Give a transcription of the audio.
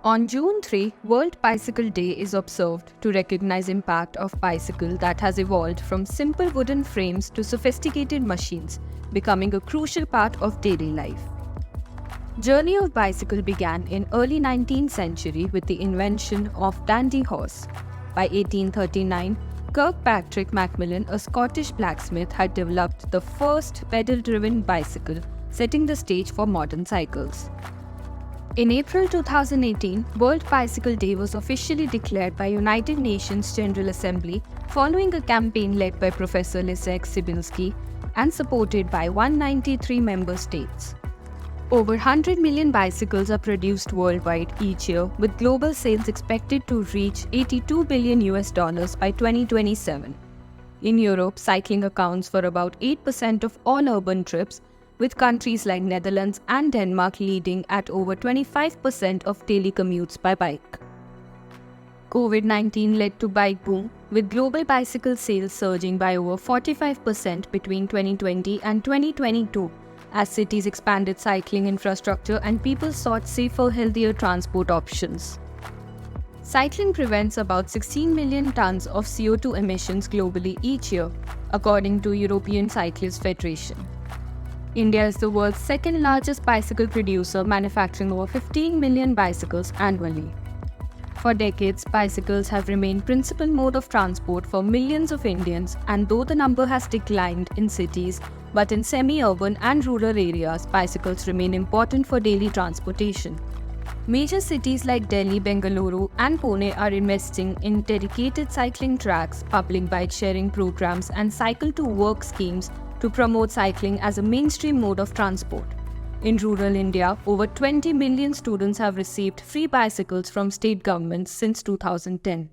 On June 3, World Bicycle Day is observed to recognize impact of bicycle that has evolved from simple wooden frames to sophisticated machines, becoming a crucial part of daily life. Journey of bicycle began in early 19th century with the invention of dandy horse. By 1839, Kirkpatrick Macmillan, a Scottish blacksmith, had developed the first pedal-driven bicycle, setting the stage for modern cycles. In April 2018, World Bicycle Day was officially declared by United Nations General Assembly following a campaign led by Professor Leszek Cybulski and supported by 193 member states. Over 100 million bicycles are produced worldwide each year, with global sales expected to reach $82 billion by 2027. In Europe, cycling accounts for about 8% of all urban trips, with countries like Netherlands and Denmark leading at over 25% of daily commutes by bike. COVID-19 led to bike boom, with global bicycle sales surging by over 45% between 2020 and 2022, as cities expanded cycling infrastructure and people sought safer, healthier transport options. Cycling prevents about 16 million tons of CO2 emissions globally each year, according to European Cyclists Federation. India is the world's second largest bicycle producer, manufacturing over 15 million bicycles annually. For decades, bicycles have remained principal mode of transport for millions of Indians, and though the number has declined in cities, but in semi-urban and rural areas, bicycles remain important for daily transportation. Major cities like Delhi, Bengaluru, and Pune are investing in dedicated cycling tracks, public bike-sharing programs, and cycle-to-work schemes to promote cycling as a mainstream mode of transport. In rural India, over 20 million students have received free bicycles from state governments since 2010.